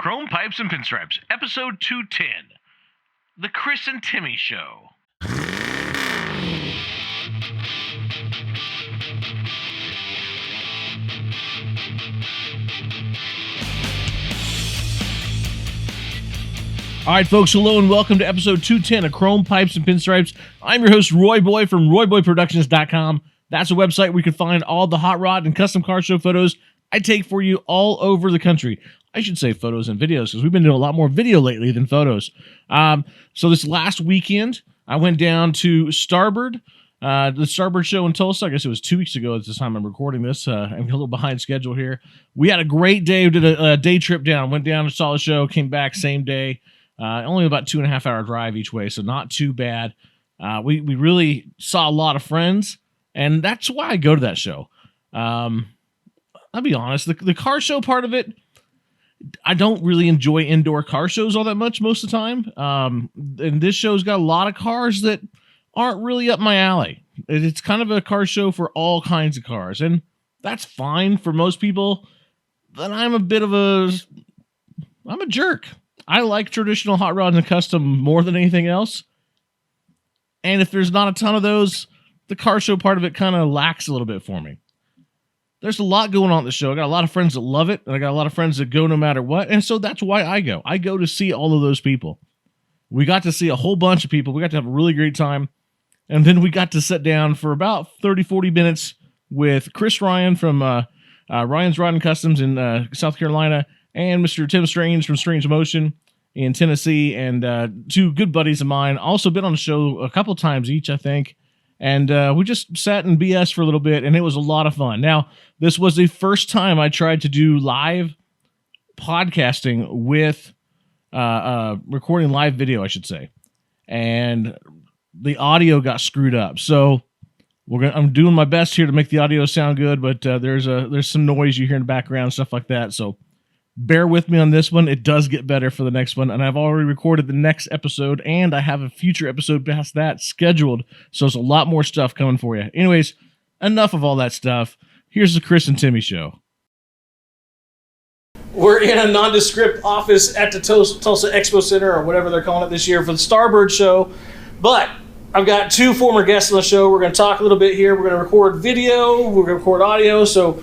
Chrome Pipes and Pinstripes, episode 210, The Chris and Timmy Show. All right, folks, hello and welcome to episode 210 of Chrome Pipes and Pinstripes. I'm your host, Roy Boy from RoyBoyProductions.com. That's a website where you can find all the hot rod and custom car show photos I take for you all over the country. I should say photos and videos because we've been doing a lot more video lately than photos. So this last weekend, I went down to Starbird, the Starbird Show in Tulsa. I guess it was 2 weeks ago at this time I'm recording this. I'm a little behind schedule here. We had a great day. We did a day trip down. Went down and saw the show, came back same day. Only about 2.5 hour drive each way, so not too bad. We really saw a lot of friends, and that's why I go to that show. I'll be honest, the car show part of it, I don't really enjoy indoor car shows all that much most of the time. And this show's got a lot of cars that aren't really up my alley. It's kind of a car show for all kinds of cars, and that's fine for most people. But I'm a jerk. I like traditional hot rods and custom more than anything else. And if there's not a ton of those, the car show part of it kind of lacks a little bit for me. There's a lot going on at the show. I got a lot of friends that love it, and I got a lot of friends that go no matter what, and so that's why I go. I go to see all of those people. We got to see a whole bunch of people. We got to have a really great time, and then we got to sit down for about 30-40 minutes with Chris Ryan from Ryan's Rod and Customs in South Carolina, and Mr. Tim Strange from Strange Motion in Tennessee, and two good buddies of mine. Also been on the show a couple times each, I think. And we just sat and BS for a little bit, and it was a lot of fun. Now, this was the first time I tried to do live podcasting with recording live video, I should say. And the audio got screwed up. So I'm doing my best here to make the audio sound good, but there's some noise you hear in the background, stuff like that. So bear with me on this one. It does get better for the next one, and I've already recorded the next episode, and I have a future episode past that scheduled, so there's a lot more stuff coming for you. Anyways, enough of all that stuff. Here's the Chris and Timmy Show. We're in a nondescript office at the Tulsa Expo Center, or whatever they're calling it this year, for the Starbird Show, but I've got two former guests on the show. We're going to talk a little bit here. We're going to record video. We're going to record audio. So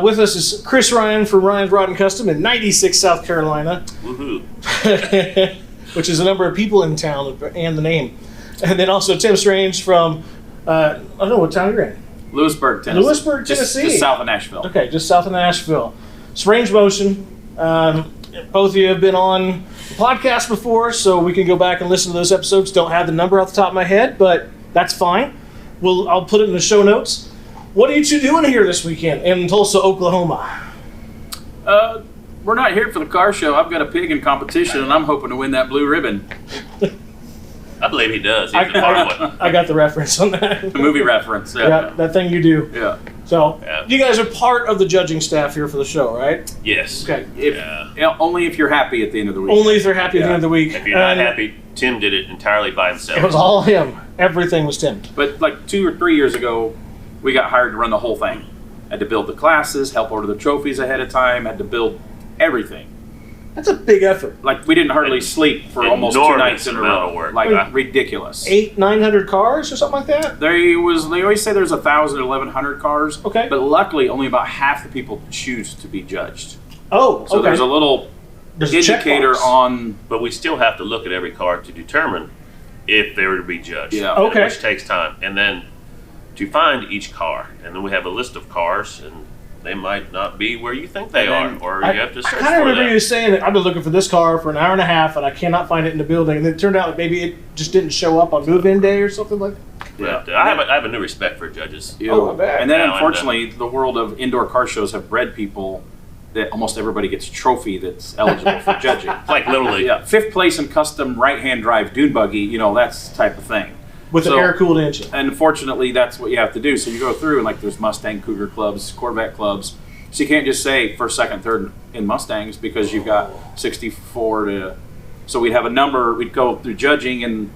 with us is Chris Ryan from Ryan's Rod and Custom in 96, South Carolina. Woohoo. Which is the number of people in town and the name. And then also Tim Strange from, I don't know what town you're in. Lewisburg, Tennessee. Lewisburg, Tennessee. Just south of Nashville. Okay, just south of Nashville. Strange Motion. Both of you have been on the podcast before, so we can go back and listen to those episodes. Don't have the number off the top of my head, but that's fine. I'll put it in the show notes. What are you two doing here this weekend in Tulsa, Oklahoma? We're not here for the car show. I've got a pig in competition, and I'm hoping to win that blue ribbon. I believe he does. He's a part of it. I got the reference on that. The movie reference. Yeah, that thing you do. Yeah. So, You guys are part of the judging staff here for the show, right? Yes. Okay. Only if you're happy at the end of the week. Only if they're happy at the end of the week. If you're not happy, Tim did it entirely by himself. It was all him. Everything was Tim. But like 2 or 3 years ago, we got hired to run the whole thing. Had to build the classes, help order the trophies ahead of time, had to build everything. That's a big effort. Like, we didn't hardly sleep for almost 2 nights in a row. Of work. Like, ridiculous. 800-900 cars or something like that? They always say there's 1,000 or 1,100 cars. Okay. But luckily, only about half the people choose to be judged. Oh, okay. So there's a little indicator on... But we still have to look at every car to determine if they were to be judged. Yeah. Okay. Which takes time. And then to find each car. And then we have a list of cars, and they might not be where you think they are, or you have to search for them. I kind of remember you saying that I've been looking for this car for an hour and a half, and I cannot find it in the building. And then it turned out that maybe it just didn't show up on move-in day or something like that. Yeah. I have a new respect for judges. Oh, I bet. And then, unfortunately, the world of indoor car shows have bred people that almost everybody gets a trophy that's eligible for judging. Like literally. Yeah, 5th place in custom right-hand drive dune buggy, that's the type of thing. With an air-cooled engine. And unfortunately, that's what you have to do. So you go through, and like there's Mustang Cougar clubs, Corvette clubs. So you can't just say first, second, third in Mustangs because you've got 64 to... So we'd have a number, we'd go through judging, and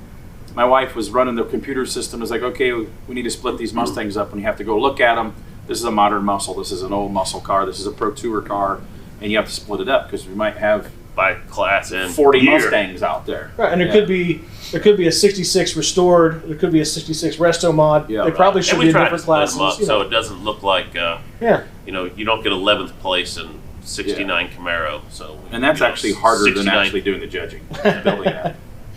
my wife was running the computer system. It's like, okay, we need to split these Mustangs up, and you have to go look at them. This is a modern muscle. This is an old muscle car. This is a Pro Tour car. And you have to split it up because we might have by class and 40 year. Mustangs out there. Right, and there could be a 66 restored. There could be a 66 resto mod. Yeah, they probably should and be we in try to different split classes. them up you know. so it doesn't look like Yeah. you know, you don't get 11th place in 69 Camaro. So And that's actually harder 69. than actually doing the judging. Building that.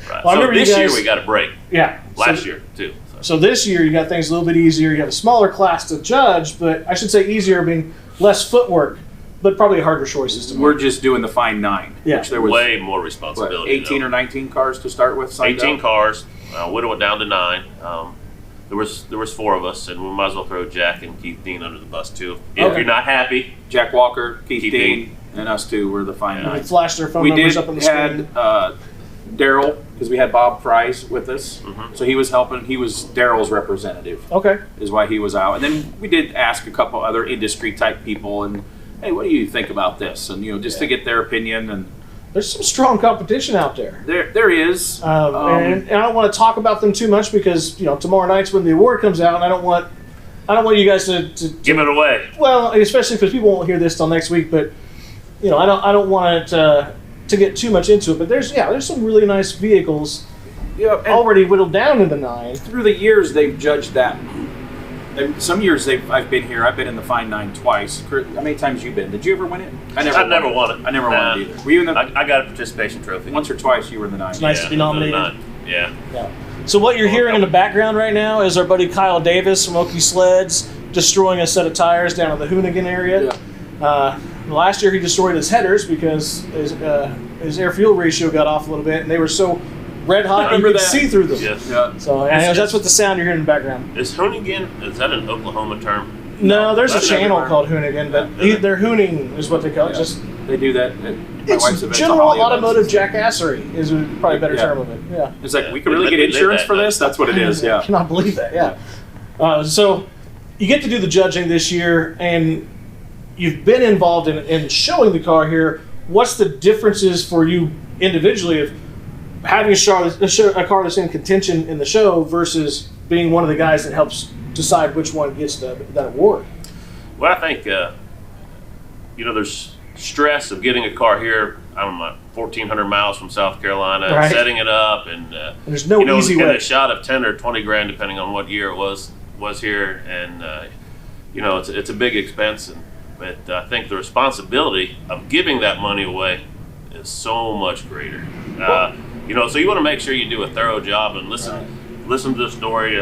Right. Well, I So remember you this year guys- we got a break. Yeah. Last year too. So this year you got things a little bit easier. You have a smaller class to judge, but I should say easier, I mean less footwork, but probably harder choices to make. We're just doing the fine 9. Yeah. Which there was Way more what, responsibility. 18 or 19 cars to start with. signed 18 up? cars. Whittle it down to 9. There was 4 of us, and we might as well throw Jack and Keith Dean under the bus too. If Okay. you're not happy, Jack Walker, Keith Keith Dean, and us two were the fine They 9. flash their phone We numbers did up on the had screen. Daryl, because we had Bob Fries with us. Mhm. So he was helping. He was Daryl's representative, Okay. is why he was out. And then we did ask a couple other industry type people, and hey, what do you think about this? And just to get their opinion. And There's some strong competition out there. there is. And I don't want to talk about them too much because tomorrow night's when the award comes out, and I don't want you guys to give it away. well, especially because people won't hear this till next week. But I don't want it to get too much into it. But there's some really nice vehicles And already whittled down to the 9. through the years, they've judged that. Some years I've been here. I've been in the fine 9 twice. Kurt, how many times you been? Did you ever win it? I never won it. I never Nah. won it either. Were you in the I got a participation trophy. once or twice? You were in the 9. It's nice to be nominated. Yeah. Yeah. So what you're hearing in the background right now is our buddy Kyle Davis from Okie Sleds destroying a set of tires down in the Hoonigan area. Last year he destroyed his headers because his air fuel ratio got off a little bit, and they were so red hot you remember could that. see through them. Yes. Yeah. So that's what the sound you're hearing in the background. Is Hoonigan, is that an Oklahoma term? No, there's a That's channel everywhere. called Hoonigan, but Yeah. they're hooning is what they call it. Yeah. Just They do that. At my wife's it's events, general Holly automotive events. jackassery is probably a better Yeah. term of it. Yeah. It's like Yeah. we can really They get live insurance that for night. this. That's what it is. I Yeah. cannot believe that. Yeah. So you get to do the judging this year, and you've been involved in showing the car here. What's the differences for you individually of having a car that's in contention in the show versus being one of the guys that helps decide which one gets that award? Well, I think, there's stress of getting a car here, I don't know, 1,400 miles from South Carolina, Right. setting it up, and There's no easy and way. a shot of 10 or 20 grand, depending on what year it was here, and it's a big expense, but I think the responsibility of giving that money away is so much greater. So you want to make sure you do a thorough job and listen to the story,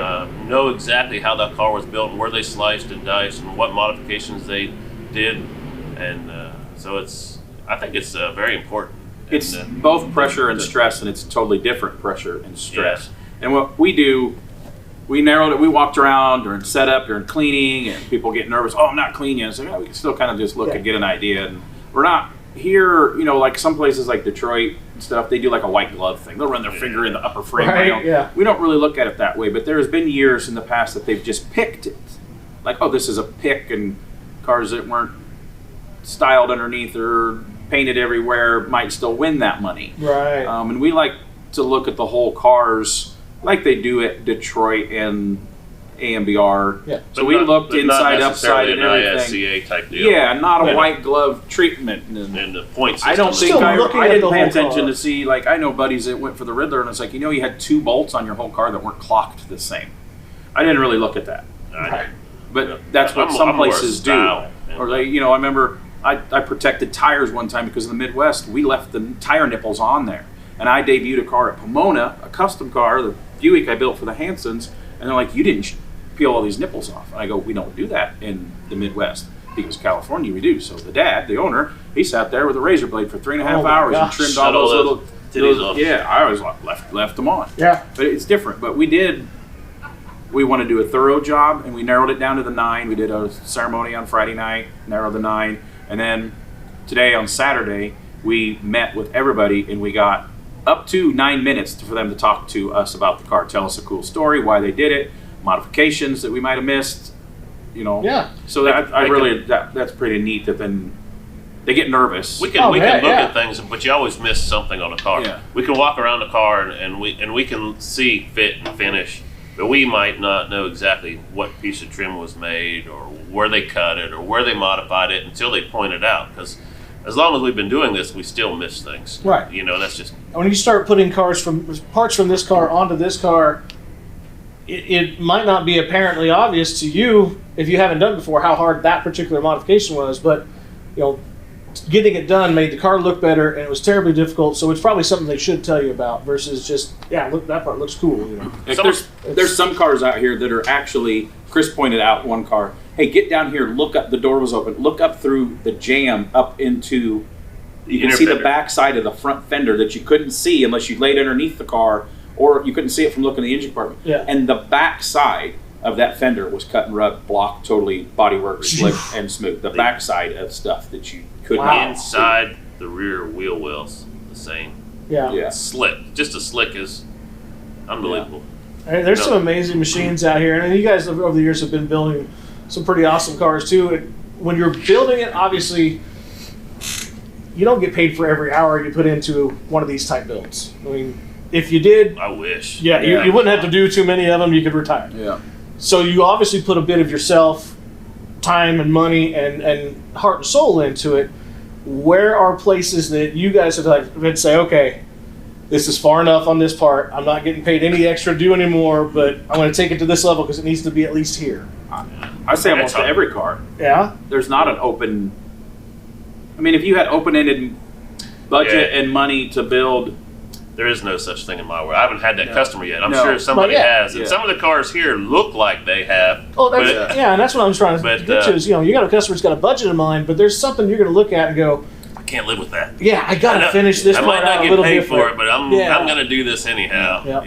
know exactly how that car was built and where they sliced and diced and what modifications they did, and I think it's very important. It's And, both pressure and stress, and it's totally different pressure and stress. And what we do, we narrowed it. We walked around during setup, during cleaning, and people get nervous. Oh, I'm not clean yet. So we can still kind of just look and get an idea. And we're not here, like some places like Detroit and stuff. They do like a white glove thing. They'll run their finger in the upper frame. Right, yeah. We don't really look at it that way. But there has been years in the past that they've just picked it, like, oh, this is a pick, and cars that weren't styled underneath or painted everywhere might still win that money. Right. And we like to look at the whole cars like they do at Detroit and AMBR. Yeah. So we looked but not inside, upside, necessarily and an everything. ISCA type deal. Yeah, not a Yeah. white glove treatment. And the point system. I don't think Still I looking at didn't the pay whole attention car. to see, like, I know buddies that went for the Riddler, and it's like, you had 2 bolts on your whole car that weren't clocked the same. I didn't really look at that. Right. But Yeah. that's what I'm some more places do. style. Or they, I remember I protected tires one time because in the Midwest we left the tire nipples on there, and I debuted a car at Pomona, a custom car, the Buick I built for the Hansons, and they're like, you didn't peel all these nipples off. And I go, we don't do that in the Midwest because California we do. So the dad, the owner, he sat there with a razor blade for 3.5 Oh my hours and gosh. trimmed Shut all those all little those titties those- off. Yeah, I always left them on. Yeah. But it's different. But we want to do a thorough job, and we narrowed it down to the 9. We did a ceremony on Friday night, narrowed the 9, and then today on Saturday we met with everybody, and we got up to 9 minutes for them to talk to us about the car, tell us a cool story, why they did it, modifications that we might have missed, Yeah. So that's pretty neat. That then they get nervous. We can look yeah. at things, but you always miss something on a car. Yeah. We can walk around the car and we can see fit and finish, but we might not know exactly what piece of trim was made or where they cut it or where they modified it until they point it out. Because as long as we've been doing this, we still miss things. Right. You know, that's just When you start putting parts from this car onto this car, it might not be apparently obvious to you if you haven't done it before how hard that particular modification was, but getting it done made the car look better, and it was terribly difficult. So it's probably something they should tell you about versus just look, that part looks cool. Like there's some cars out here that are actually. Chris pointed out one car. Hey, get down here. Look up. The door was open. Look up through the jam up into. You can see the back side of the front fender that you couldn't see unless you laid underneath the car, or you couldn't see it from looking in the engine compartment. Yeah. And the back side of that fender was cut and rub, block, totally bodywork, slick and smooth. The back side of stuff that you couldn't inside the rear wheel wells, the same. Yeah. Slick. Just as slick as unbelievable. Hey, there's some amazing machines out here, and you guys over the years have been building some pretty awesome cars too. When you're building it, obviously, you don't get paid for every hour you put into one of these type builds. I mean, if you did, I wish. You wouldn't have to do too many of them. You could retire. Yeah. So you obviously put a bit of yourself, time and money, and heart and soul into it. Where are places that you guys would say, okay, this is far enough on this part. I'm not getting paid any extra to do anymore, but I'm going to take it to this level because it needs to be at least here. I say almost to every car. Yeah. There's not an open. I mean, if you had open-ended budget and money to build. There is no such thing in my world. I haven't had that customer yet. I'm No. sure somebody has. And Yeah. some of the cars here look like they have. Oh, that's, and that's what I'm trying to get to is, you got a customer who's got a budget in mind, but there's something you're going to look at and go, I can't live with that. yeah, I got to finish this part out out a a little bit. I might not get paid different. for it, but I'm going to do this anyhow. Yeah.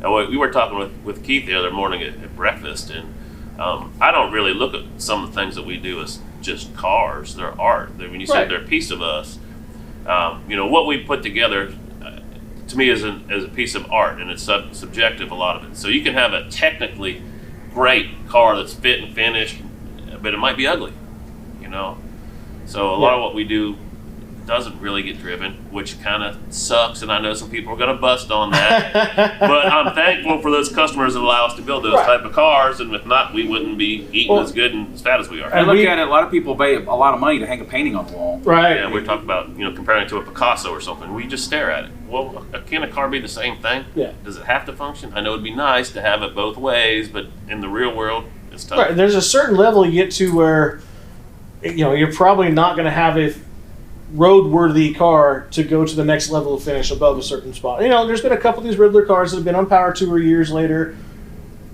And we were talking with Keith the other morning at breakfast, and I don't really look at some of the things that we do as just cars. They're art. When you said they're a piece of us, what we put together to me is a piece of art, and it's subjective, a lot of it. So you can have a technically great car that's fit and finished, but it might be ugly, So a lot of what we do doesn't really get driven, which kind of sucks, and I know some people are going to bust on that. But I'm thankful for those customers that allow us to build those type of cars, and if not, we wouldn't be eating as good and as fat as we are. I look at it, a lot of people pay a lot of money to hang a painting on the wall. Right. Yeah, we're talking about comparing it to a Picasso or something. We just stare at it. Well, can a car be the same thing? Yeah. Does it have to function? I know it'd be nice to have it both ways, but in the real world, it's tough. Right. There's a certain level you get to where, you're probably not going to have a roadworthy car to go to the next level of finish above a certain spot. There's been a couple of these Riddler cars that have been on Power Tour years later.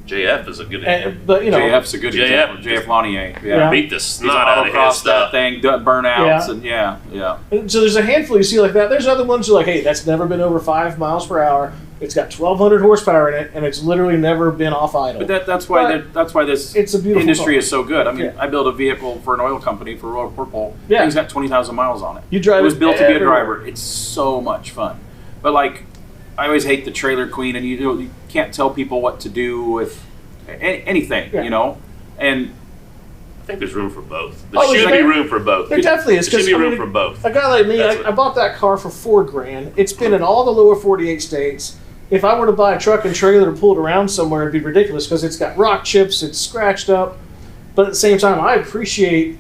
JF is a good example. But JF's a good example. JF Lanier. Beat the snot out of his that stuff. thing, burnouts, and So there's a handful you see like that. There's other ones who are like, hey, that's never been over 5 miles per hour. It's got 1,200 horsepower in it, and it's literally never been off idle. But that's why this it's a beautiful industry car. is so good. I mean, I built a vehicle for an oil company for Royal Purple. Yeah. It's got 20,000 miles on it. You drive it was built to be a everywhere. driver. It's so much fun. But I always hate the trailer queen, and you can't tell people what to do with anything, And I think there's room for both. Oh, There should there- be room for both. There definitely is. There should be 'cause, room for both. A guy like me, That's I bought that car for $4,000. It's been in all the lower 48 states. If I were to buy a truck and trailer to pull it around somewhere, it'd be ridiculous because it's got rock chips, it's scratched up. But at the same time, I appreciate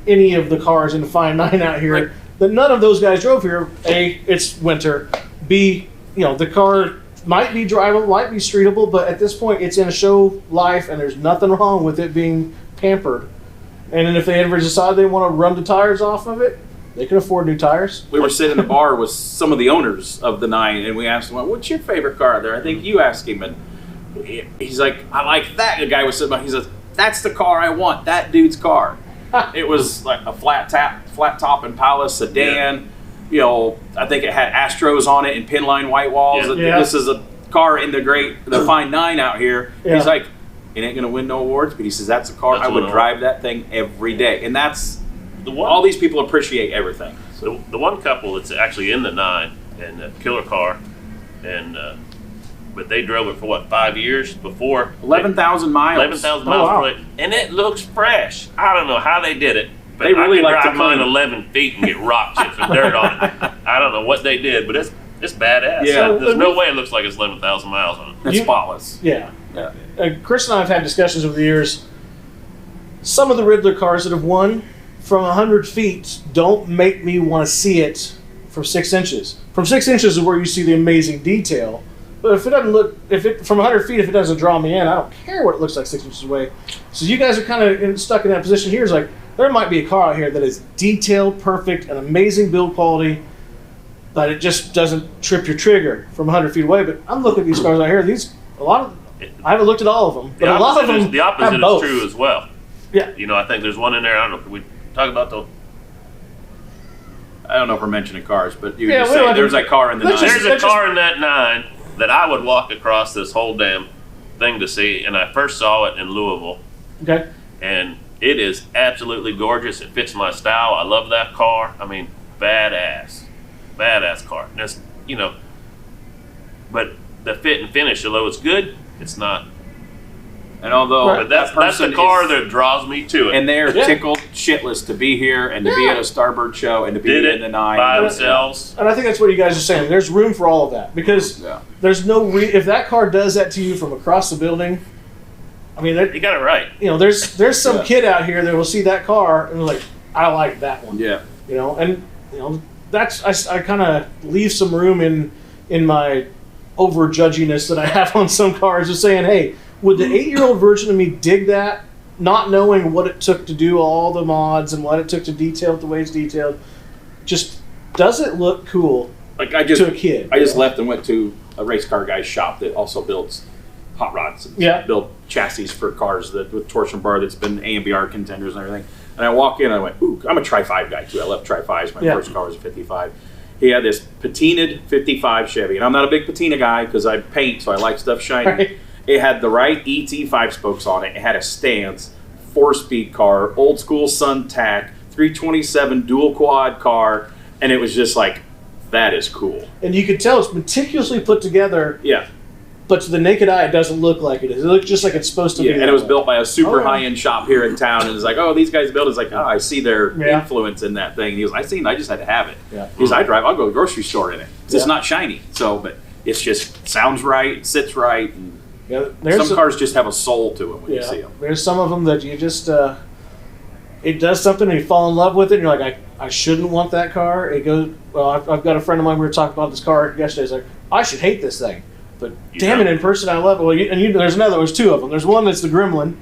any of the cars in the Fine 9 out here. Right. That none of those guys drove here. A, it's winter. B, the car might be drivable, might be streetable, but at this point, it's in a show life, and there's nothing wrong with it being pampered. And then if they ever decide they want to run the tires off of it, they can afford new tires. we were sitting in the bar with some of the owners of the 9, and we asked them, what's your favorite car there? I think you asked him, and he's like, I like that. The guy was sitting by, he says, that's the car I want, that dude's car. It was like a flat top Impala sedan. I think it had Astros on it and pinline white walls. Yeah. This is a car in the Fine 9 out here. Yeah. He's like, it ain't gonna win no awards, but he says that's a car That's I would what I drive that thing every day, and that's The one, all these people appreciate everything. the one couple that's actually in the 9 and a killer car, and but they drove it for 5 years before 11,000 miles. 11,000 Oh, miles wow. per liter, and it looks fresh. I don't know how they did it, but They really I like can to drive mine clean. 11 feet and get rock chips and dirt on it. I don't know what they did, but it's badass. Yeah. There's no way it looks like it's 11,000 miles on it. It's You- spotless. Yeah. Yeah. Chris and I have had discussions over the years. Some of the Riddler cars that have won from 100 feet, don't make me want to see it from 6 inches. From 6 inches is where you see the amazing detail. But if it doesn't look, from 100 feet, if it doesn't draw me in, I don't care what it looks like 6 inches away. So you guys are kind of stuck in that position here. It's like, there might be a car out here that is detailed, perfect, and amazing build quality, but it just doesn't trip your trigger from 100 feet away. But I'm looking at these cars out here. I haven't looked at all of them, but a lot of them the opposite have both. is true as well. Yeah. You know, I think there's one in there. I don't know. Can we talk about the? I don't know if we're mentioning cars, but you can Yeah, just we say don't there's a car in the 9. There's a car in that 9 that I would walk across this whole damn thing to see, and I first saw it in Louisville, Okay. and it is absolutely gorgeous. It fits my style. I love that car. I mean, badass car. And that's, you know, but the fit and finish, although it's good, it's not. And although Right. But that's the person car is- that draws me to it. and they're Yeah. tickled shitless to be here and to be Yeah. at a Starbird show and to be Did in it the 9. by themselves. And I think that's what you guys are saying. There's room for all of that because Yeah. there's no if that car does that to you from across the building. I mean, You got it right. you know, there's some Yeah. kid out here that will see that car and be like, I like that one. Yeah. You know, and you know that's I kind of leave some room in my over judginess that I have on some cars, just saying, hey, would the 8-year-old version of me dig that, not knowing what it took to do all the mods and what it took to detail it the way it's detailed? Just does it look cool Like I to a just kid? left and went to a race car guy's shop that also builds hot rods and Yeah. build chassis for cars that with torsion bar that's been AMBR contenders and everything. And I walk in and I went, ooh, I'm a Tri-5 guy too. I love Tri-5s. My Yeah. first car was a 55. He had this patinaed 55 Chevy. And I'm not a big patina guy because I paint, so I like stuff shiny. Right. It had the right ET 5 spokes on it. It had a stance, 4-speed car, old school Sun Tac, 327 dual quad car. And it was just like, that is cool. And you could tell it's meticulously put together, Yeah. but to the naked eye, it doesn't look like it is. It looks just like it's supposed to Yeah, be. and it was built by a super Oh, yeah. high-end shop here in town, and it's like, oh, these guys built it. It's like, oh, I see their Yeah. influence in that thing. And he goes, I just had to have it. Yeah. He goes, I'll go to the grocery store in it. 'Cause it's Yeah. not shiny, so, but it's just sounds right, it sits right, and Yeah, there's some cars just have a soul to it when you see them. There's some of them that you just it does something and you fall in love with it and you're like, I shouldn't want that car. It goes, well, I've got a friend of mine, we were talking about this car yesterday. He's like, I should hate this thing, but You damn it, don't. in person I love it. Well, there's another. There's 2 of them. There's one that's the Gremlin.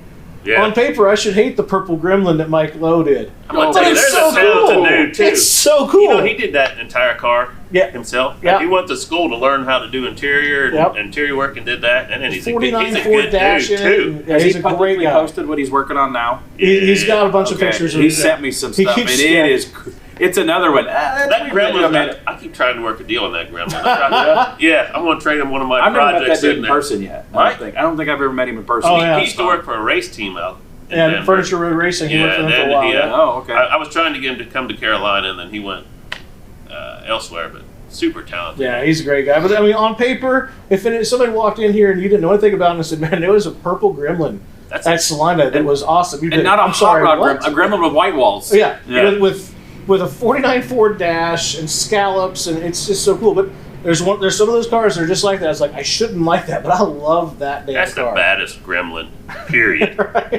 Yeah. On paper, I should hate the purple Gremlin that Mike Lowe did. I'm gonna Oh, tell but you, it's there's so a talented cool. dude too. It's so cool. You know, he did that entire car Yeah. himself. Yeah. He went to school to learn how to do interior and Yep. interior work and did that. And then he's a 49 good Ford dash dude in too. it. Yeah, Has he's he a great publicly guy. posted what he's working on now? He's got a bunch of Okay. pictures of He it. sent me some He stuff, keeps- and yeah. it is. It's another one. That Gremlin, I keep trying to work a deal on that Gremlin. Yeah, I'm going to trade him one of my I've never met that projects dude in in there. person yet. Right? I don't think I've ever met him in person. Oh, yeah. He used to work for a race team out in Yeah, Denver. Furniture Road Racing. He worked for them for a then while. he, yeah. Oh, okay. I was trying to get him to come to Carolina, and then he went elsewhere, but super talented. Yeah, he's a great guy. But I mean, on paper, if somebody walked in here and you didn't know anything about him and said, "Man, there was a purple Gremlin That's at Salina that was awesome," You'd be and like, not a I'm sorry, hot rod what? gremlin with white walls. Yeah, Yeah. with a 49 Ford dash and scallops, and it's just so cool. But there's some of those cars that are just like that. It's like I shouldn't like that, but I love that damn That's car. the baddest Gremlin, period.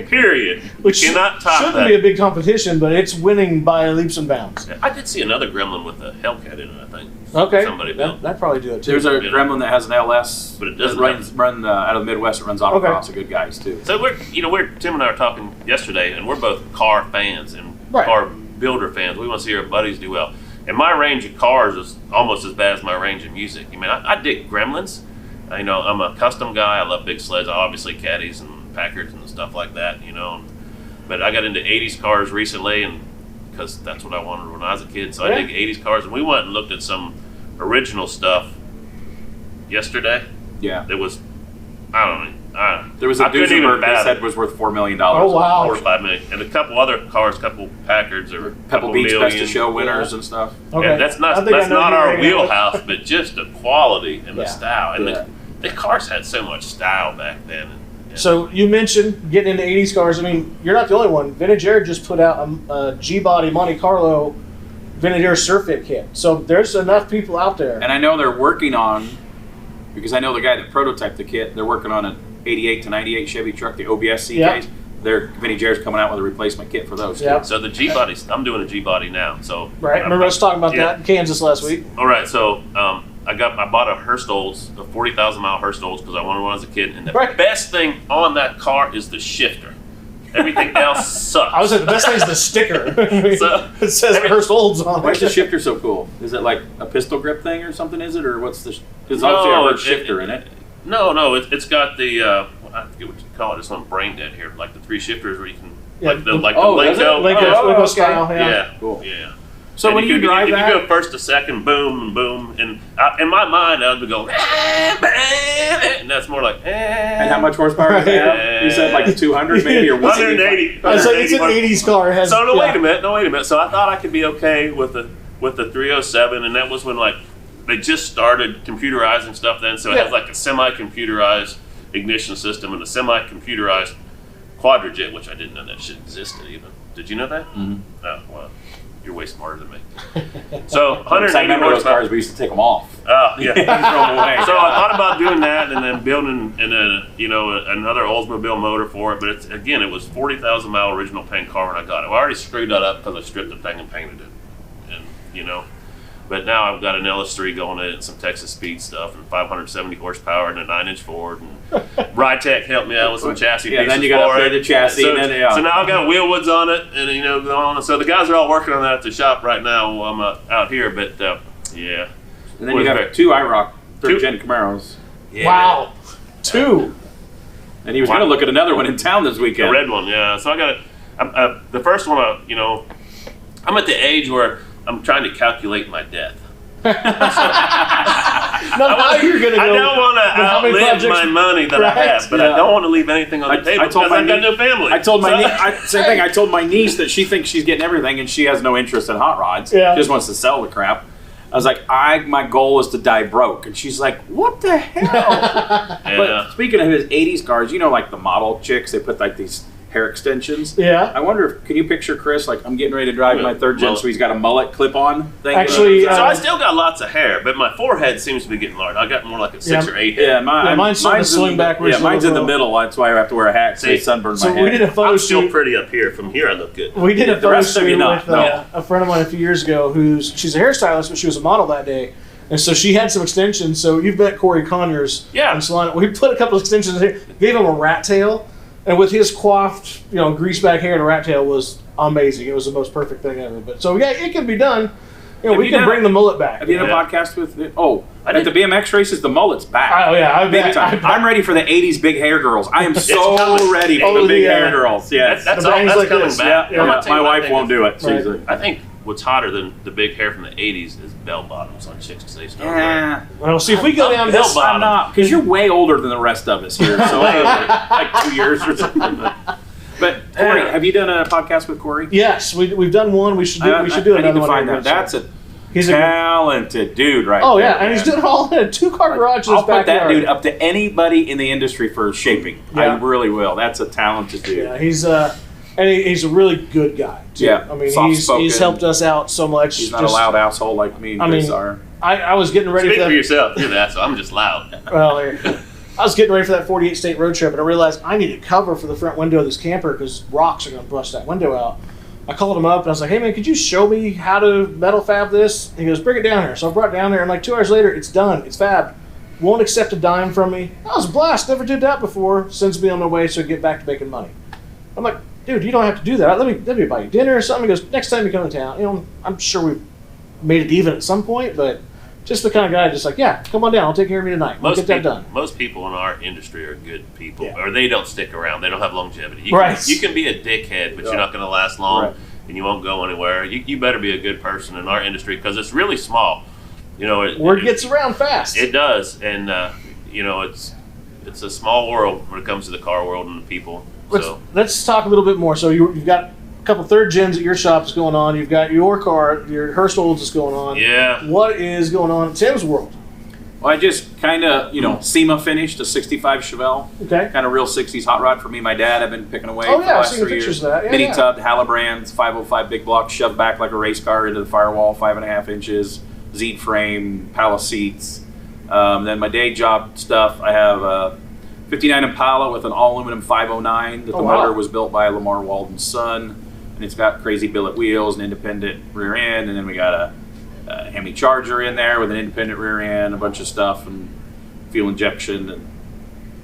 Period. Which You cannot top shouldn't that. be a big competition, but it's winning by leaps and bounds. I did see another Gremlin with a Hellcat in it, I think. Okay, Somebody built. that'd probably do it too. There's a gremlin that has an LS, But it doesn't that run out of the Midwest. It runs autocross. Good guys too. So Tim and I were talking yesterday, and we're both car fans and Right. car builder fans. We want to see our buddies do well. And my range of cars is almost as bad as my range of music. I mean, I dig Gremlins. I'm a custom guy. I love big sleds. Obviously, Caddies and Packards and stuff like that. But I got into '80s cars recently, and because that's what I wanted when I was a kid. So Yeah. I dig '80s cars, and we went and looked at some original stuff yesterday. Yeah. That was, I don't know. There was a I couldn't even Duesenberg they fathom said was worth $4 million. Oh, wow. 4 or 5 million, and a couple other cars, couple Packards or Pebble couple Beach million. Best of Show winners and stuff. Okay, And that's I not think I know our who you're hanging out with. wheelhouse, but just the quality and the Yeah. style, and Yeah. the cars had so much style back then. And So you mentioned getting into 80s cars. I mean, you're not the only one. Vintage Air just put out a G-Body Monte Carlo Vintage Air Surf It kit. So there's enough people out there. And I know they're working on, because I know the guy that prototyped the kit, they're working on an 88 to 98 Chevy truck, the OBS CKs. Yeah. Vinny Jared's coming out with a replacement kit for those. Yeah. Too. So the G bodies, I'm doing a G body now. So Right. Remember us talking about that in Kansas last week? All right. So I bought a Hurst Olds, a 40,000 mile Hurst Olds because I wanted one as a kid. And the best thing on that car is the shifter. Everything else sucks. I was saying the best thing is the sticker. So, it says Hurst Olds on Why is the it. shifter so cool? Is it like a pistol grip thing or something? Is it, or what's the? Because obviously I heard shifter in it. No, it's got the I forget what you call it. It's on brain dead here, like the 3 shifters where you can like the Lincoln style. Yeah, Cool. Yeah. So when you drive that, you go first to second, boom, boom, and in my mind I would go, and that's more like. And how much horsepower does it have? You said like 200 maybe or 180. So it's an 80s car. It has, So wait a minute. So I thought I could be okay with the 307, and that was when like they just started computerizing stuff then. So it has like a semi-computerized ignition system and a semi-computerized quadrajet, which I didn't know that shit existed even. Did you know that? Mm-hmm. Oh, well, you're way smarter than me. So 180 I remember those horsepower. cars. We used to take them off. Oh, yeah. Throw them away. So I thought about doing that and then building another Oldsmobile motor for it, but it was 40,000 mile original paint car when I got it. I already screwed that up because I stripped the thing and painted it, But now I've got an LS3 going in it and some Texas Speed stuff and 570 horsepower and a 9-inch Ford. And Rytech helped me out with some chassis pieces. Then you got to for upgrade it. the chassis. So, and then, so now I've got wheel woods on it, and going on. So the guys are all working on that at the shop right now while I'm out here. But yeah. And then you got 2 IROC 3rd gen Camaros. Yeah. Wow. 2. And he was going to look at another one in town this weekend. The red one, yeah. So I got the first one. I'm at the age where I'm trying to calculate my death. Now you're going to go. I don't want to outlive my money that I have, but I don't want to leave anything on the table because I've got no family. I told my niece, same thing. I told my niece that she thinks she's getting everything and she has no interest in hot rods. Yeah. She just wants to sell the crap. I was like, my goal is to die broke. And she's like, what the hell? Yeah. But speaking of his 80s cars, like the model chicks, they put like these hair extensions. Yeah. I wonder can you picture Chris, like I'm getting ready to drive my 3rd gen, so he's got a mullet clip-on thing. Actually, so I still got lots of hair, but my forehead seems to be getting large. I got more like a 6 or 8 head. Yeah, mine's starting to swing backwards. Yeah, mine's in the middle. That's why I have to wear a hat so sunburn my head. We did a photo I'm still shoot. pretty up here. From here, I look good. We did a the photo rest of you shoot not, with no. a friend of mine a few years ago she's a hairstylist, but she was a model that day. And so she had some extensions. So you've met Corey Conyers from Salina. We put a couple of extensions in here, gave him a rat tail. And with his coiffed, grease back hair and a rat tail was amazing. It was the most perfect thing ever. But so yeah, it can be done. We can bring the mullet back. Have you done a podcast with? At the BMX races, the mullet's back. Oh yeah, big time. I'm ready for the '80s big hair girls. I am so ready for the big hair girls. Yes, that's coming this. Yeah. Back. My wife won't do it. Right. She's like, I think what's hotter than the big hair from the '80s is bell bottoms on chicks because they start wearing. yeah. Well, see if we go down this. I'm not, because you're way older than the rest of us here. So like 2 years or something. But Corey, have you done a podcast with Corey? Yes, we've done one. We should do I another need to one. find that. That's a He's talented dude, right? Oh there, yeah, and he's doing it all in a 2-car garage in I'll his put that backyard. dude up to anybody in the industry for shaping. Yeah. I really will. That's a talented dude. Yeah, he's a really good guy. Too. Yeah, I mean soft-spoken. he's helped us out so much. He's not a loud asshole like me and Chris are. I was getting ready Speak for for that. yourself. You're the asshole. I'm just loud. Well, I was getting ready for that 48 state road trip, and I realized I needed cover for the front window of this camper because rocks are going to bust that window out. I called him up and I was like, "Hey man, could you show me how to metal fab this?" And he goes, "Bring it down here." So I brought it down there, and like 2 hours later, it's done. It's fabbed. Won't accept a dime from me. That was a blast. Never did that before. Sends me on my way so I can get back to making money. I'm like, dude, you don't have to do that. Let me buy you dinner or something. He goes, next time you come to town, I'm sure we've made it even at some point, but just the kind of guy just like, yeah, come on down. I'll take care of you tonight. We'll get that done. Most people in our industry are good people, Yeah. or they don't stick around. They don't have longevity. You can be a dickhead, but you're not going to last long, Right. and you won't go anywhere. You better be a good person in our industry because it's really small. Word gets around fast. It does, and it's a small world when it comes to the car world and the people. Let's talk a little bit more. So you've got a couple third gens at your shop that's going on. You've got your car, your Hurst Olds is going on. Yeah. What is going on in Tim's world? Well, I just kind of, SEMA finished a 65 Chevelle. Okay. Kind of real 60s hot rod for me. My dad, I've been picking away Oh, for yeah, the I've last seen the 3 pictures years. of that. Yeah, Mini yeah. tubbed, Halibrands, 505 big block, shoved back like a race car into the firewall, 5.5 inches, Z frame, palace seats. Then my day job stuff, I have '59 Impala with an all aluminum 509 that the Oh, wow. motor was built by Lamar Walden's son, and it's got crazy billet wheels, an independent rear end, and then we got a Hemi Charger in there with an independent rear end, a bunch of stuff, and fuel injection, and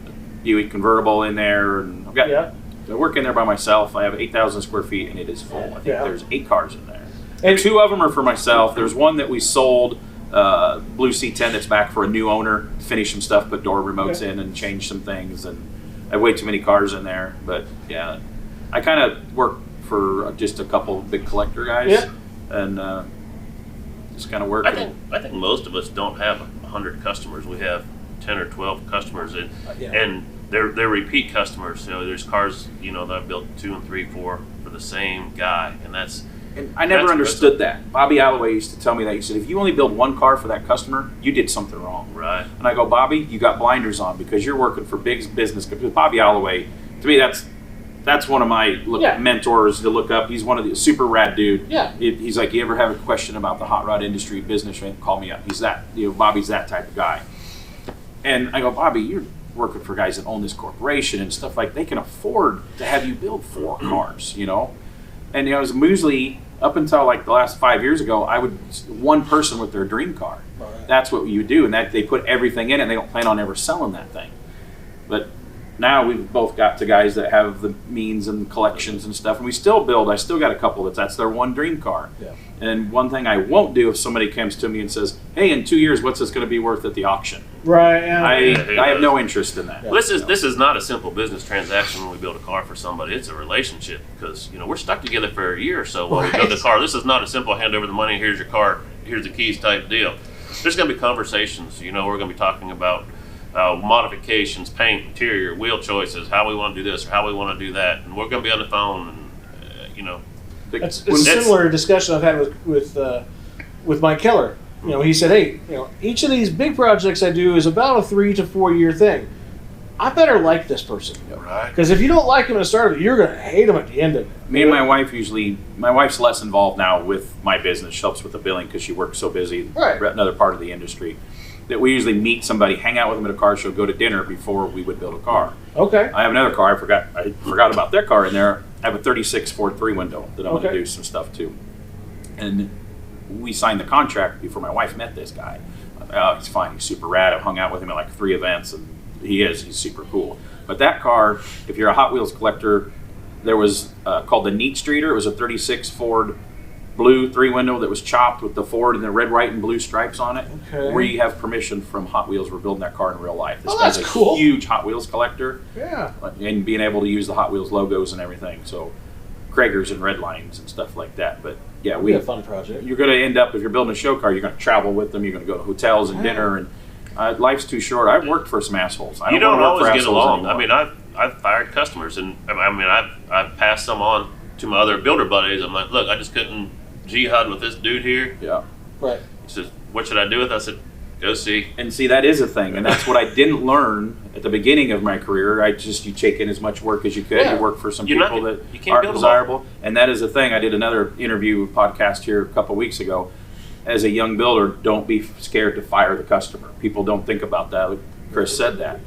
a Buick convertible in there, and I've got. Yeah. I work in there by myself. I have 8,000 square feet, and it is full. I think Yeah. there's 8 cars in there. And- 2 of them are for myself. There's one that we sold, blue C10, that's back for a new owner. Finish some stuff, put door remotes in, and change some things. And I have way too many cars in there. But yeah, I kind of work for just a couple of big collector guys, Yeah. and just kind of work. I think most of us don't have 100 customers. We have 10 or 12 customers, and they're repeat customers. So there's cars, that I've built 2 and 3, 4 for the same guy, and that's. And I never understood that. Bobby Alloway used to tell me that. He said, if you only build one car for that customer, you did something wrong. Right. And I go, Bobby, you got blinders on because you're working for big business. Because Bobby Alloway, to me, that's one of my mentors to look up. He's one of the super rad dude. Yeah. He's like, you ever have a question about the hot rod industry, business, call me up. He's that, Bobby's that type of guy. And I go, Bobby, you're working for guys that own this corporation and stuff like they can afford to have you build 4 cars, And it was usually up until like the last 5 years ago, I would one person with their dream car. Right. That's what you do, and that they put everything in it. And they don't plan on ever selling that thing. But now we've both got to guys that have the means and collections and stuff, and we still build. I still got a couple that's their one dream car. Yeah. And one thing I won't do if somebody comes to me and says, "Hey, in 2 years, what's this going to be worth at the auction?" Right. Yeah. I have no interest in that. Well, this is not a simple business transaction when we build a car for somebody. It's a relationship because we're stuck together for a year or so while we build the car. This is not a simple hand over the money. Here's your car. Here's the keys type deal. There's going to be conversations. We're going to be talking about modifications, paint, interior, wheel choices, how we want to do this or how we want to do that, and we're going to be on the phone and It's a similar discussion I've had with Mike Keller. He said, hey, each of these big projects I do is about a 3 to 4 year thing. I better like this person. Right. Because if you don't like him at the start of it, you're going to hate him at the end of it. Me and my wife's less involved now with my business. She helps with the billing because she works so busy. Right. Another part of the industry. That we usually meet somebody, hang out with them at a car show, go to dinner before we would build a car. Okay. I have another car. I forgot about that car in there. I have a 36 Ford 3 window that I'm going to do some stuff to. And we signed the contract before my wife met this guy. Oh, he's fine. He's super rad. I've hung out with him at like 3 events, and he's super cool. But that car, if you're a Hot Wheels collector, there was called the Neat Streeter. It was a 36 Ford blue 3 window that was chopped with the Ford and the red, white, and blue stripes on it. Okay. We have permission from Hot Wheels. We're building that car in real life. This that's guy's a cool. huge Hot Wheels collector. Yeah. And being able to use the Hot Wheels logos and everything. So Kragers and red lines and stuff like that. But yeah, It'll be a fun project. you're going to end up, if you're building a show car, you're going to travel with them. You're going to go to hotels and dinner. And life's too short. I've worked for some assholes. I You don't don't wanna work always for get assholes along. anymore. I mean, I've fired customers, and I've passed some on to my other builder buddies. I'm like, look, I just couldn't jihad with this dude here. Yeah. Right. He says, what should I do with it? I said, go see. And see, that is a thing, and that's what I didn't learn at the beginning of my career. You take in as much work as you could. Yeah. You work for some You're not- people that you can't aren't build them desirable, and that is a thing. I did another interview podcast here a couple weeks ago. As a young builder, don't be scared to fire the customer. People don't think about that. Chris said that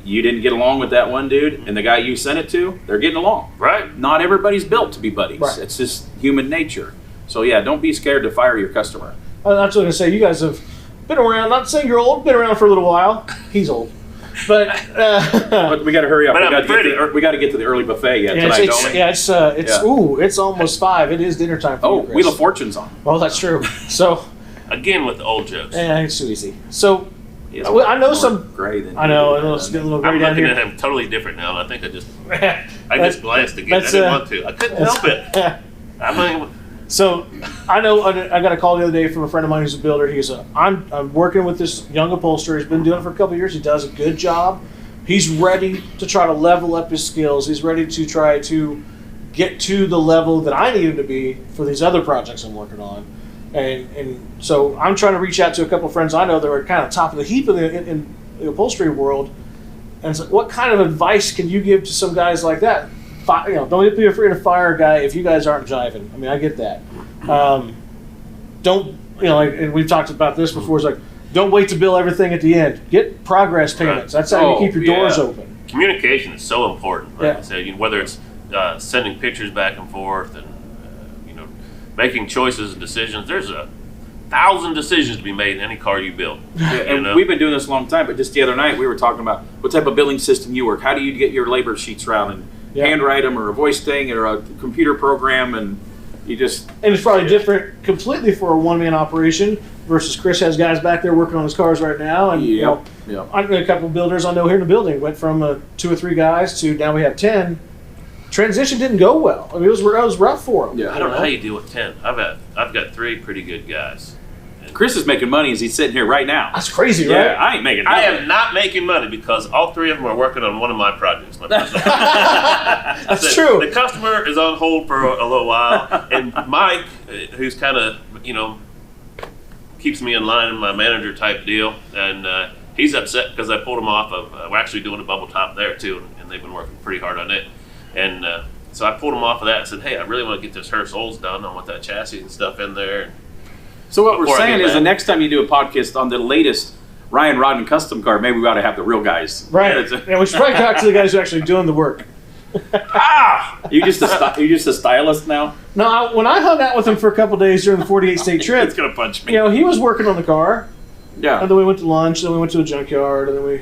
you didn't get along with that one dude, and the guy you sent it to, they're getting along. Right. Not everybody's built to be buddies. Right. It's just human nature. So yeah, don't be scared to fire your customer. I was going to say, you guys have been around, not saying you're old, been around for a little while. He's old. But But we got to hurry up. But We got to get to the early buffet yet yeah, tonight, don't we? it's almost 5. It is dinner time for you, Chris. Wheel of Fortune's on. Oh, that's true. So, Again with the old jokes. it's too easy. So, He has I know more some. gray than I know, you do. and let's get a little I'm gray down looking here. at him totally different now, and I think I just That's- glanced again. I that's, didn't want to. I couldn't help it. I mean, So I know I got a call the other day from a friend of mine who's a builder. He goes, I'm working with this young upholsterer. He's been doing it for a couple of years. He does a good job. He's ready to try to level up his skills. He's ready to try to get to the level that I need him to be for these other projects I'm working on. And so I'm trying to reach out to a couple of friends I know that are kind of top of the heap in the upholstery world. And so what kind of advice can you give to some guys like that? Don't be afraid to fire a guy if you guys aren't jiving. I mean, I get that. Don't, and we've talked about this before. It's like, don't wait to bill everything at the end. Get progress payments. That's how you keep your doors open. Communication is so important. Like Yeah. I said, whether it's sending pictures back and forth and making choices and decisions. There's 1,000 decisions to be made in any car you build. Yeah, and we've been doing this a long time, but just the other night we were talking about what type of billing system you work. How do you get your labor sheets around and handwrite them, or a voice thing, or a computer program, and you just... And it's probably different completely for a one-man operation versus Chris has guys back there working on his cars right now. And I know a couple of builders I know here in the building went from 2 or 3 guys to now we have 10. Transition didn't go well. I mean, it was rough for them. Yeah, I don't know how you deal with 10. I've got 3 pretty good guys. Chris is making money as he's sitting here right now. That's crazy, right? Yeah, I ain't making money. I am not making money because all 3 of them are working on one of my projects. That's true. The customer is on hold for a little while, and Mike, who's kind of, keeps me in line in my manager type deal, and he's upset because I pulled him off of, we're actually doing a bubble top there too, and they've been working pretty hard on it. And so I pulled him off of that and said, hey, I really want to get this Hearst Olds done. I want that chassis and stuff in there. So what we're saying is the next time you do a podcast on the latest Ryan Rodden custom car, maybe we ought to have the real guys. Right. Yeah, we should probably talk to the guys who are actually doing the work. You just a stylist now? No, when I hung out with him for a couple of days during the 48 state trip, He's gonna punch me. he was working on the car. Yeah. And then we went to lunch. Then we went to a junkyard. And then we.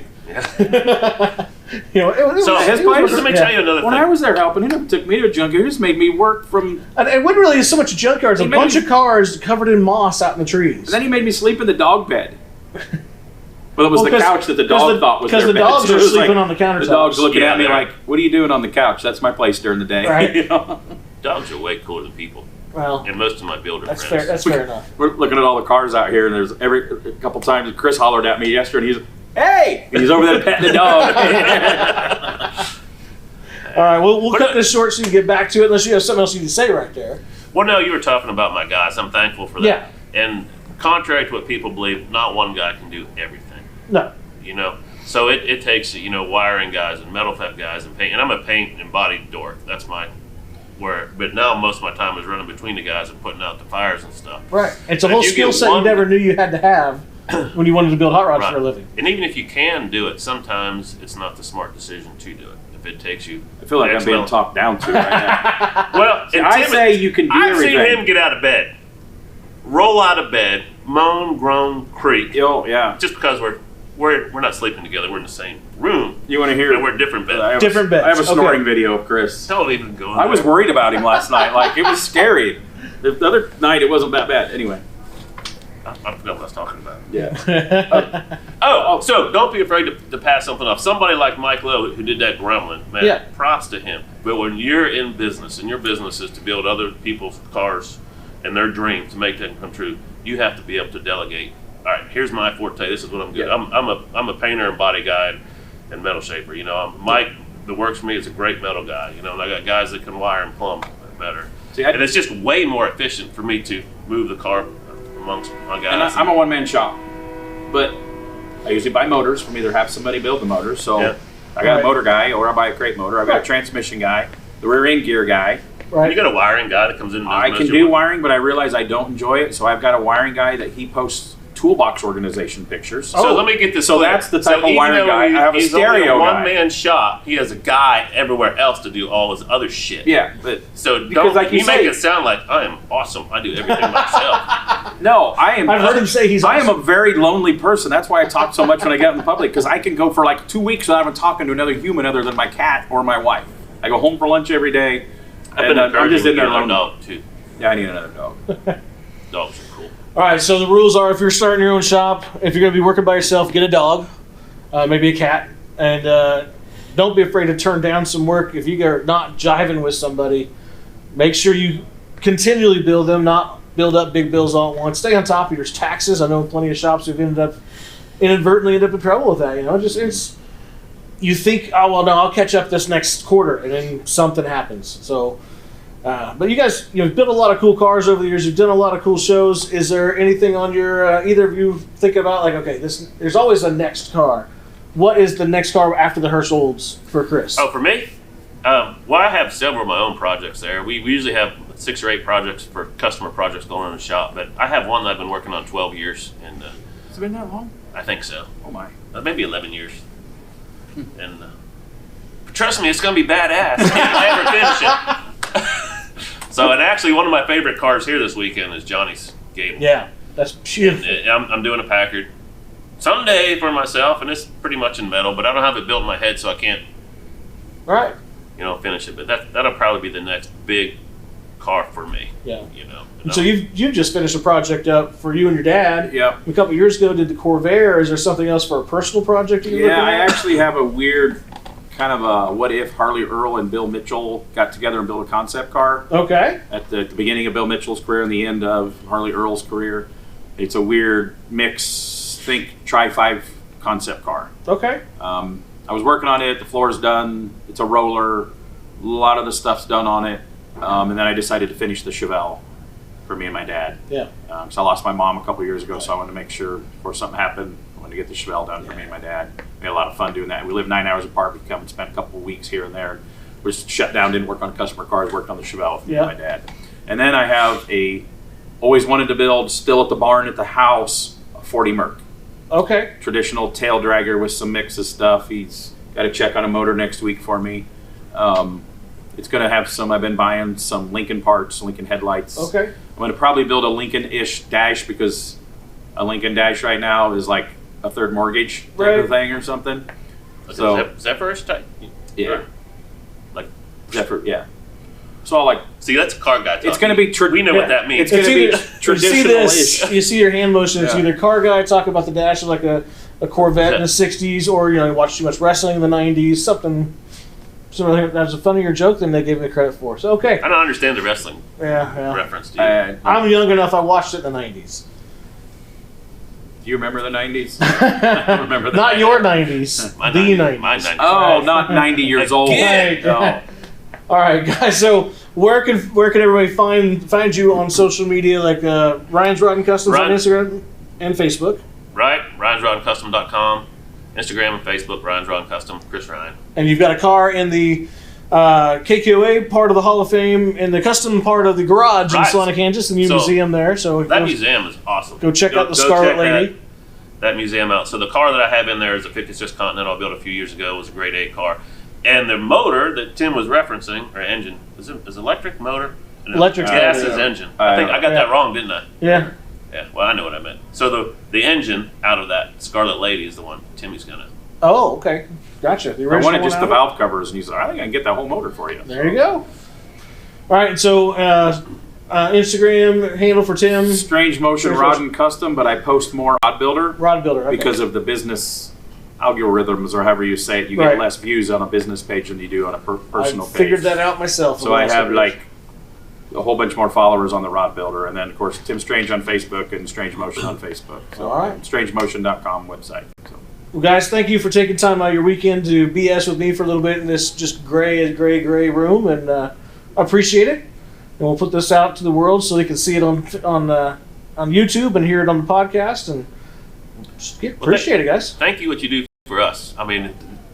So his place. Let me tell you another When thing. I was there helping, he never took me to a junkyard. He just made me work from. And it wasn't really so much junkyards. A bunch of cars covered in moss out in the trees. And then he made me sleep in the dog bed. Well, it was the couch that the dog thought was their bed. Because the dogs So are it was sleeping like, on the countertop. The dog's looking at me like, "What are you doing on the couch? That's my place during the day." Right. Dogs are way cooler than people. Well, And most of my builder that's friends. fair. That's fair enough. We're looking at all the cars out here, and there's a couple times Chris hollered at me yesterday, and he's, "Hey!" And he's over there petting the dog. All right, we'll cut this short so you can get back to it, unless you have something else you need to say right there. Well, no, you were talking about my guys. I'm thankful for that. Yeah. And contrary to what people believe, not one guy can do everything. No. So it takes, wiring guys and metal fab guys and paint. And I'm a paint and body dork. That's but now most of my time is running between the guys and putting out the fires and stuff. Right. It's a But whole if you skill get set you one- never knew you had to have when you wanted to build hot rods Right. for a living. And even if you can do it, sometimes it's not the smart decision to do it. If it takes you, I feel like I'm being talked down to right now. well, and I Tim- say you can do I've everything. seen him get out of bed, roll out of bed, moan, groan, creak. Oh, yeah. Just because we're not sleeping together, we're in the same room. You want to hear? And we're different beds. I have Different beds. I have a snoring Okay. video of Chris. Don't even go. I was worried about him last night. Like, it was scary. The other night, it wasn't that bad. Anyway. I forgot what I was talking about. Yeah. So don't be afraid to pass something off. Somebody like Mike Lowe, who did that Gremlin, man, Yeah. props to him. But when you're in business, and your business is to build other people's cars and their dreams, to make them come true, you have to be able to delegate. All right, here's my forte. This is what I'm good. Yeah. I'm a painter and body guy and metal shaper. Mike that works for me is a great metal guy. And I got guys that can wire and plumb better. See, and it's just way more efficient for me to move the car amongst my guys. And I'm a one-man shop. But I usually buy motors from either have somebody build the motors. So Yeah. I got Right. a motor guy, or I buy a crate motor. I've got a transmission guy, the rear end gear guy. You Right. got a wiring guy that comes in and does I most can of your do work. wiring, but I realize I don't enjoy it. So I've got a wiring guy that he posts toolbox organization pictures. So let me get this So clear. that's the type of even wiring though guy. I have a he's stereo only a guy. one-man shop. He has a guy everywhere else to do all his other shit. Yeah, but So Because don't like you make say- it sound like I am awesome. I do everything myself. no, I am. I've heard him say he's I am awesome. a very lonely person. That's why I talk so much when I get out in the public, because I can go for like 2 weeks without even talking to another human other than my cat or my wife. I go home for lunch every day, I've been and I'm just in there encouraging alone. dog too. Yeah, I need another dog. Dogs are cool. All right, so the rules are if you're starting your own shop, if you're going to be working by yourself, get a dog, maybe a cat, and don't be afraid to turn down some work. If you're not jiving with somebody, make sure you continually build them, not build up big bills all at once. Stay on top of your taxes. I know plenty of shops who've inadvertently ended up in trouble with that. You think, oh, well, no, I'll catch up this next quarter, and then something happens. So, but you guys, you've built a lot of cool cars over the years. You've done a lot of cool shows. Is there anything on your, either of you think about, like, okay, there's always a next car. What is the next car after the Hearst Olds for Chris? Oh, for me? Well, I have several of my own projects there. We usually have 6 or 8 projects for customer projects going on in the shop, but I have one that I've been working on 12 years. And it been that long? I think so. Oh my. Maybe 11 years. And trust me, it's going to be badass. I never finish it. So, and actually, one of my favorite cars here this weekend is Johnny's Gable. Yeah, that's beautiful. I'm doing a Packard someday for myself, and it's pretty much in metal, but I don't have it built in my head, so I can't, Right. Finish it. But that'll probably be the next big car for me. Yeah. And So you've just finished a project up for you and your dad. Yeah. A couple years ago, did the Corvair. Is there something else for a personal project that you're looking I at? actually have a weird kind of a what if Harley Earl and Bill Mitchell got together and built a concept car Okay. at the beginning of Bill Mitchell's career and the end of Harley Earl's career. It's a weird mix, think Tri-5 concept car. Okay. I was working on it. The floor's done. It's a roller. A lot of the stuff's done on it. And then I decided to finish the Chevelle for me and my dad. Yeah. So I lost my mom a couple years ago, so I wanted to make sure before something happened, I wanted to get the Chevelle done for me and my dad. We had a lot of fun doing that. We lived 9 hours apart. We come and spent a couple of weeks here and there. We just shut down, didn't work on customer cars, worked on the Chevelle for me and my dad. And then I have always wanted to build, still at the barn at the house, a 40 Merc. Okay. Traditional tail dragger with some mix of stuff. He's got a check on a motor next week for me. It's going to have I've been buying some Lincoln parts, Lincoln headlights. Okay. I'm going to probably build a Lincoln-ish dash because a Lincoln dash right now is like a third mortgage type of thing or something. So Zephyr type? Yeah. Like Zephyr, yeah. So I'll like. See, that's a car guy talking. It's going to be. We know what that means. It's going to be You see this, traditional-ish. you see your hand motion. It's Yeah. either car guy talking about the dash of like a Corvette in the '60s, or you watch too much wrestling in the '90s. Something. So that's a funnier joke than they gave me credit for. So okay. I don't understand the wrestling Yeah. reference. Do you? I'm young enough. I watched it in the '90s. Do you remember the 90s? I remember the Not 90s. your '90s. My The 90s. '90s. My 90s. Oh, not 90 years old. Again. No. All right, guys. So where can everybody find you on social media, like Ryan's Rotten Customs on Instagram and Facebook? Right, Ryan'sRodCustom.com, Instagram and Facebook, Ryan's Rod Custom, Chris Ryan. And you've got a car in the KKOA part of the Hall of Fame, in the custom part of the garage in Salina, Kansas, the new museum there. So that museum is awesome. Go check out the Scarlet Lady. That museum out. So the car that I have in there is a 56 Continental I built a few years ago. It was a grade 8 car. And the motor that Tim was referencing, or engine, is electric motor? Electric gas motor, is yeah. engine. I think I got that wrong, didn't I? Yeah. Yeah, well, I know what I meant. So the engine out of that Scarlet Lady is the one Timmy's going to. Oh, okay. Gotcha. The I original wanted just one the out valve covers, and he's like, I think I can get that whole motor for you. There you go. All right, so Instagram handle for Tim. Strange Motion Rod and Custom, but I post more Rod Builder. Rod Builder, okay. Because of the business algorithms, or however you say it, you get less views on a business page than you do on a personal page. I figured that out myself. So I have like a whole bunch more followers on the Rod Builder, and then of course Tim Strange on Facebook and Strange Motion on Facebook. So all right, strangemotion.com website. So. Well, guys, thank you for taking time out of your weekend to BS with me for a little bit in this just gray room, and I appreciate it. And we'll put this out to the world so they can see it on YouTube and hear it on the podcast. And just appreciate it, guys. Thank you what you do for us. I mean,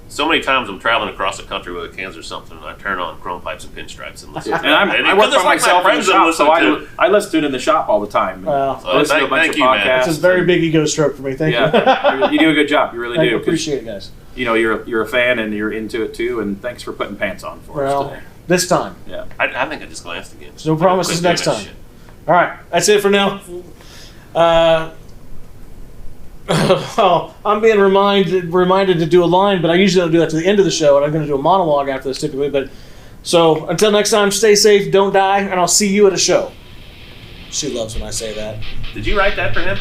so many times I'm traveling across the country with a cans or something, and I turn on Chrome Pipes and Pinstripes and listen. And I work by myself in the shop, so I listen to it in the shop all the time. Well, I listen to a bunch of podcasts. It's a very big ego stroke for me. Thank you. You do a good job. You really do. Appreciate it, guys. You're a fan and you're into it too, and thanks for putting pants on for us today. This time. Yeah. I think I just glanced again. There's no promises next time. All right, that's it for now. Well, I'm being reminded to do a line, but I usually don't do that to the end of the show, and I'm going to do a monologue after this typically. But so until next time, stay safe, don't die, and I'll see you at a show. She loves when I say that. Did you write that for him?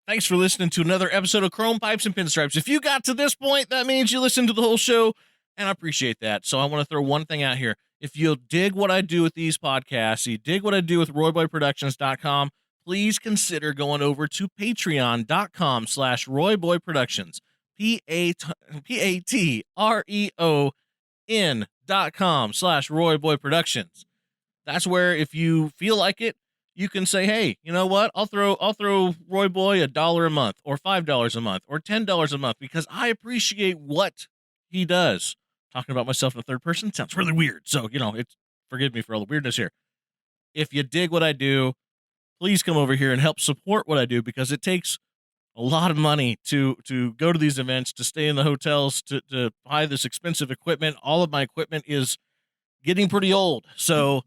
Thanks for listening to another episode of Chrome Pipes and Pinstripes. If you got to this point, that means you listened to the whole show, and I appreciate that. So I want to throw one thing out here. If you'll dig what I do with these podcasts, you dig what I do with RoyBoyProductions.com, please consider going over to Patreon.com/RoyBoyProductions. PATREON patreon.com/RoyBoyProductions. That's where, if you feel like it, you can say, hey, you know what? I'll throw Roy Boy $1 a month or $5 a month or $10 a month because I appreciate what he does. Talking about myself in the third person sounds really weird. So, forgive me for all the weirdness here. If you dig what I do, please come over here and help support what I do, because it takes a lot of money to go to these events, to stay in the hotels, to buy this expensive equipment. All of my equipment is getting pretty old. So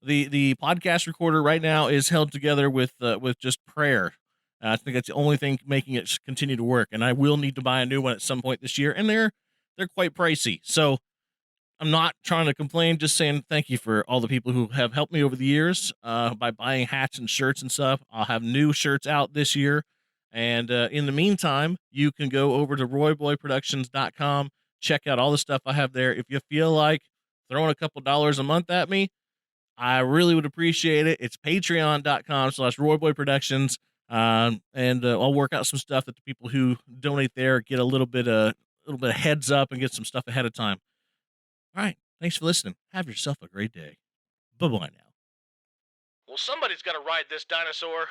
the podcast recorder right now is held together with just prayer. I think that's the only thing making it continue to work. And I will need to buy a new one at some point this year, and they're quite pricey. So I'm not trying to complain, just saying thank you for all the people who have helped me over the years by buying hats and shirts and stuff. I'll have new shirts out this year. And in the meantime, you can go over to RoyBoyProductions.com, check out all the stuff I have there. If you feel like throwing a couple dollars a month at me, I really would appreciate it. It's patreon.com/RoyBoyProductions. And I'll work out some stuff that the people who donate there get a little bit of heads up and get some stuff ahead of time. All right. Thanks for listening. Have yourself a great day. Bye-bye now. Well, somebody's got to ride this dinosaur.